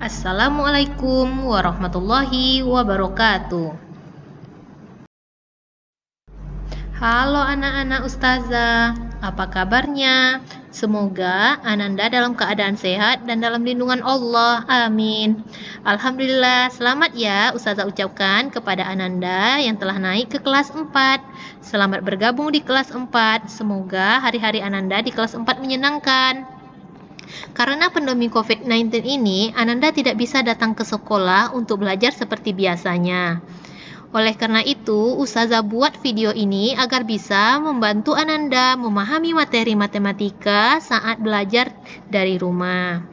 Assalamualaikum warahmatullahi wabarakatuh. Halo anak-anak ustazah, apa kabarnya? Semoga Ananda dalam keadaan sehat dan dalam lindungan Allah. Amin. Alhamdulillah, selamat ya ustazah ucapkan kepada Ananda yang telah naik ke kelas 4. Selamat bergabung di kelas 4. Semoga hari-hari Ananda di kelas 4 menyenangkan. Karena pandemi COVID-19 ini, Ananda tidak bisa datang ke sekolah untuk belajar seperti biasanya. Oleh karena itu, Ustazah buat video ini agar bisa membantu Ananda memahami materi matematika saat belajar dari rumah.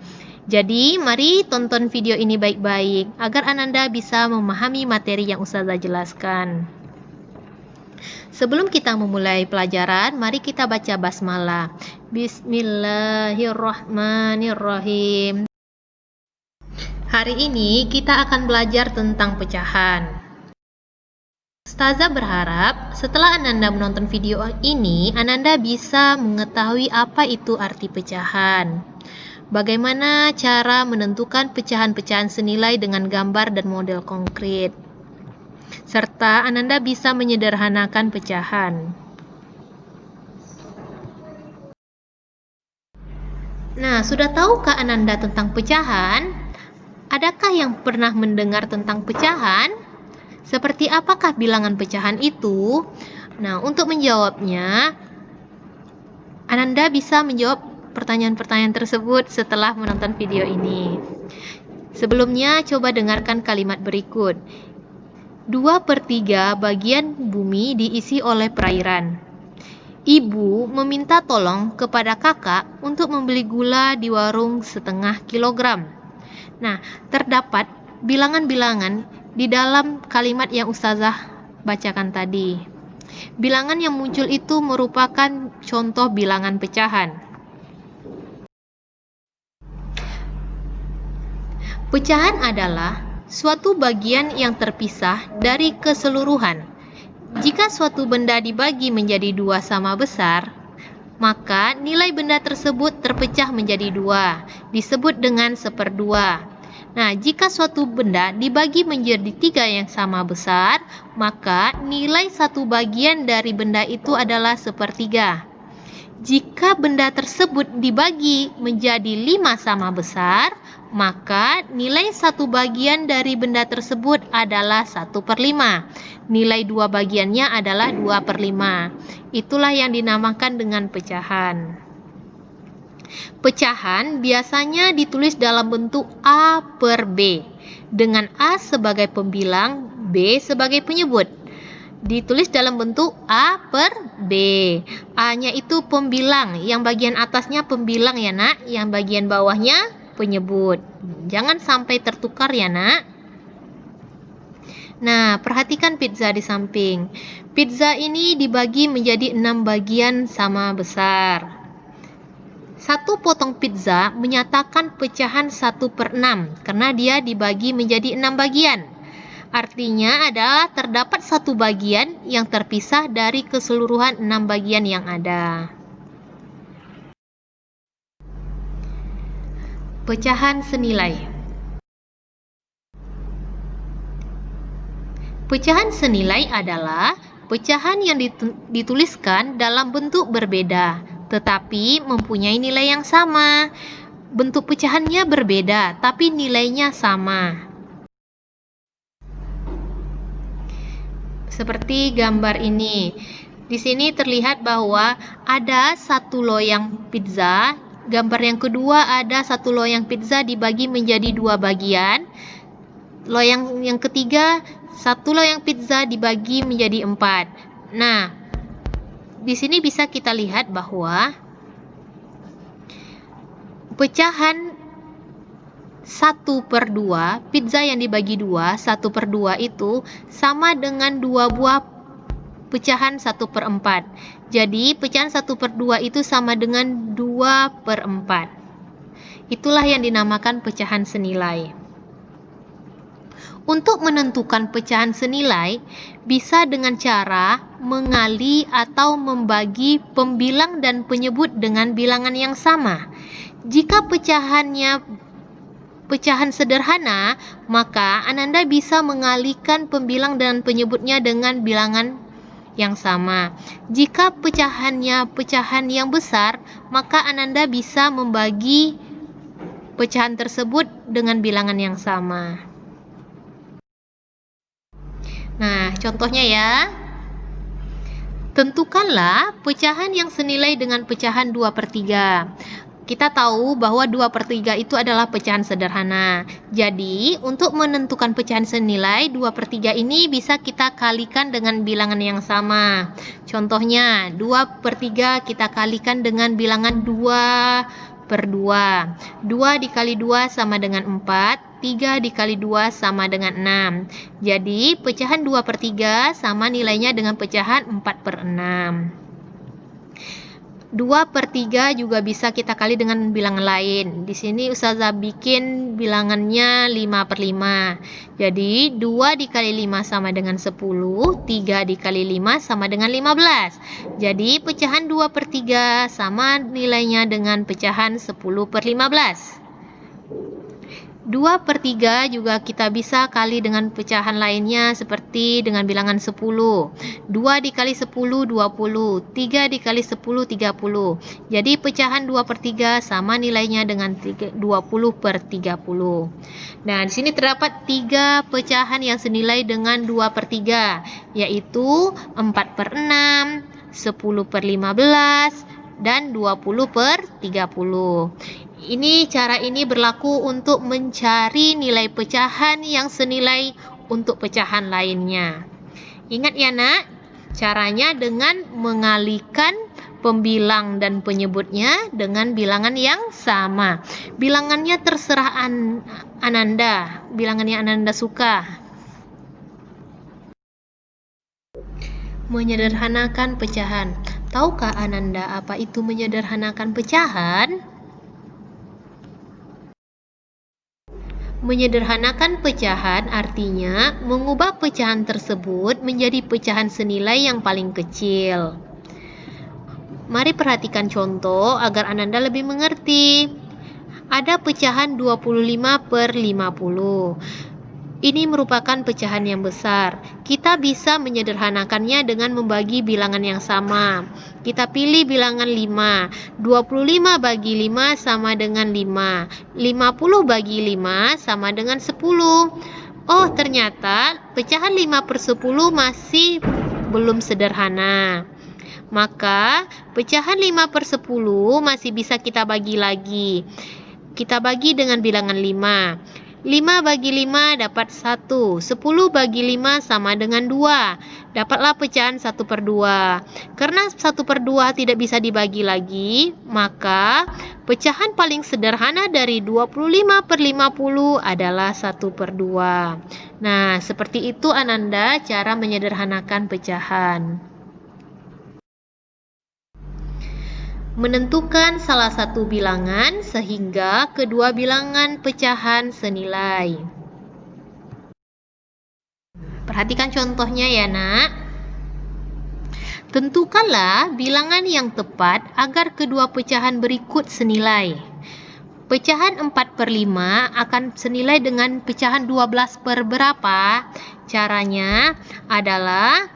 Jadi, mari tonton video ini baik-baik agar Ananda bisa memahami materi yang Ustazah jelaskan. Sebelum kita memulai pelajaran, mari kita baca basmalah. Bismillahirrahmanirrahim. Hari ini kita akan belajar tentang pecahan. Ustazah berharap setelah Ananda menonton video ini, Ananda bisa mengetahui apa itu arti pecahan. Bagaimana cara menentukan pecahan-pecahan senilai dengan gambar dan model konkret. Serta Ananda bisa menyederhanakan pecahan. Nah, sudah tahukah Ananda tentang pecahan? Adakah yang pernah mendengar tentang pecahan? Seperti apakah bilangan pecahan itu? Nah, untuk menjawabnya, Ananda bisa menjawab pertanyaan-pertanyaan tersebut setelah menonton video ini. Sebelumnya, coba dengarkan kalimat berikut. 2/3 bagian bumi diisi oleh perairan. Ibu meminta tolong kepada kakak untuk membeli gula di warung 0,5 kilogram. Nah, terdapat bilangan-bilangan di dalam kalimat yang Ustazah bacakan tadi. Bilangan yang muncul itu merupakan contoh bilangan pecahan. Pecahan adalah suatu bagian yang terpisah dari keseluruhan. Jika suatu benda dibagi menjadi dua sama besar, maka nilai benda tersebut terpecah menjadi dua, disebut dengan 1/2. Nah, jika suatu benda dibagi menjadi 3 yang sama besar, maka nilai satu bagian dari benda itu adalah 1/3. Jika benda tersebut dibagi menjadi 5 sama besar, maka nilai satu bagian dari benda tersebut adalah 1/5. Nilai dua bagiannya adalah 2/5. Itulah yang dinamakan dengan pecahan. Pecahan biasanya ditulis dalam bentuk A/B, dengan A sebagai pembilang, B sebagai penyebut. Ditulis dalam bentuk A/B. A-nya itu pembilang, yang bagian atasnya pembilang ya nak, yang bagian bawahnya penyebut. Jangan sampai tertukar ya nak. Nah, perhatikan pizza di samping. Pizza ini dibagi menjadi 6 bagian sama besar. Satu potong pizza menyatakan pecahan 1/6 karena dia dibagi menjadi 6 bagian. Artinya adalah terdapat satu bagian yang terpisah dari keseluruhan 6 bagian yang ada. Pecahan senilai. Pecahan senilai adalah pecahan yang dituliskan dalam bentuk berbeda, tetapi mempunyai nilai yang sama. Bentuk pecahannya berbeda, tapi nilainya sama. Seperti gambar ini. Di sini terlihat bahwa ada satu loyang pizza. Gambar yang kedua ada satu loyang pizza dibagi menjadi 2 bagian. Loyang yang ketiga, satu loyang pizza dibagi menjadi 4. Nah, di sini bisa kita lihat bahwa pecahan 1/2, pizza yang dibagi 2, 1/2 itu sama dengan 2 buah pecahan 1/4. Jadi pecahan 1/2 itu sama dengan 2/4. Itulah yang dinamakan pecahan senilai. Untuk menentukan pecahan senilai, bisa dengan cara mengali atau membagi pembilang dan penyebut dengan bilangan yang sama. Jika pecahannya pecahan sederhana, maka Ananda bisa mengalihkan pembilang dan penyebutnya dengan bilangan yang sama. Jika pecahannya pecahan yang besar, maka Ananda bisa membagi pecahan tersebut dengan bilangan yang sama. Nah, contohnya ya. Tentukanlah pecahan yang senilai dengan pecahan 2/3. Kita tahu bahwa 2/3 itu adalah pecahan sederhana. Jadi, untuk menentukan pecahan senilai 2/3 ini bisa kita kalikan dengan bilangan yang sama. Contohnya, 2/3 kita kalikan dengan bilangan 2/2. 2 dikali 2 sama dengan 4. 3 dikali 2 sama dengan 6. Jadi, pecahan 2/3 sama nilainya dengan pecahan 4/6. 2/3 juga bisa kita kali dengan bilangan lain. Di sini Ustazah bikin bilangannya 5/5. Jadi, 2 dikali 5 sama dengan 10. 3 dikali 5 sama dengan 15. Jadi, pecahan 2/3 sama nilainya dengan pecahan 10/15. 2/3 juga kita bisa kali dengan pecahan lainnya seperti dengan bilangan 10. 2 dikali 10, 20. 3 dikali 10, 30. Jadi pecahan 2/3 sama nilainya dengan 20/30. Nah, di sini terdapat 3 pecahan yang senilai dengan 2/3, yaitu 4/6, 10/15, dan 20/30. Cara ini berlaku untuk mencari nilai pecahan yang senilai untuk pecahan lainnya. Ingat ya nak, caranya dengan mengalihkan pembilang dan penyebutnya dengan bilangan yang sama. Bilangannya terserah Ananda, bilangan yang Ananda suka. Menyederhanakan pecahan. Tahukah Ananda apa itu menyederhanakan pecahan? Menyederhanakan pecahan artinya mengubah pecahan tersebut menjadi pecahan senilai yang paling kecil. Mari perhatikan contoh agar Ananda lebih mengerti. Ada pecahan 25/50. Ini merupakan pecahan yang besar. Kita bisa menyederhanakannya dengan membagi bilangan yang sama. Kita pilih bilangan 5. 25 bagi 5 sama dengan 5. 50 bagi 5 sama dengan 10. Oh, ternyata pecahan 5/10 masih belum sederhana. Maka, pecahan 5/10 masih bisa kita bagi lagi. Kita bagi dengan bilangan 5. 5 bagi 5 dapat 1. 10 bagi 5 sama dengan 2. Dapatlah pecahan 1/2. Karena 1/2 tidak bisa dibagi lagi, maka pecahan paling sederhana dari 25/50 adalah 1/2. Nah, seperti itu Ananda cara menyederhanakan pecahan. Menentukan salah satu bilangan sehingga kedua bilangan pecahan senilai. Perhatikan contohnya ya nak. Tentukanlah bilangan yang tepat agar kedua pecahan berikut senilai. Pecahan 4/5 akan senilai dengan pecahan 12 per berapa? Caranya adalah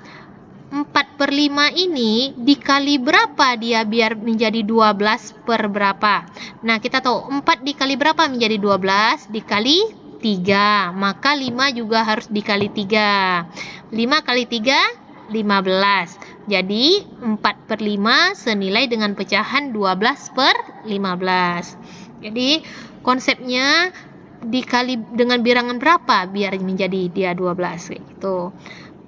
4/5 ini dikali berapa dia biar menjadi 12 per berapa? Nah, kita tahu 4 dikali berapa menjadi 12? Dikali 3. Maka 5 juga harus dikali 3. 5 kali 3, 15. Jadi, 4/5 senilai dengan pecahan 12/15. Jadi, konsepnya dikali dengan bilangan berapa biar menjadi dia 12 gitu.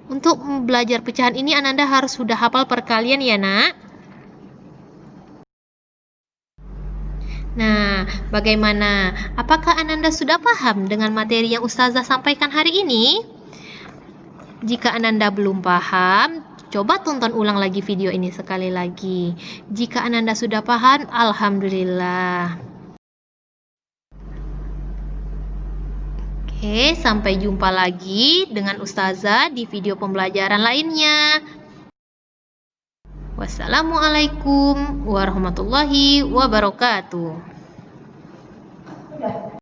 Untuk belajar pecahan ini Ananda harus sudah hafal perkalian ya nak. Nah, bagaimana? Apakah Ananda sudah paham dengan materi yang Ustazah sampaikan hari ini? Jika Ananda belum paham, coba tonton ulang lagi video ini sekali lagi. Jika Ananda sudah paham, alhamdulillah. Oke, sampai jumpa lagi dengan Ustazah di video pembelajaran lainnya. Wassalamualaikum warahmatullahi wabarakatuh.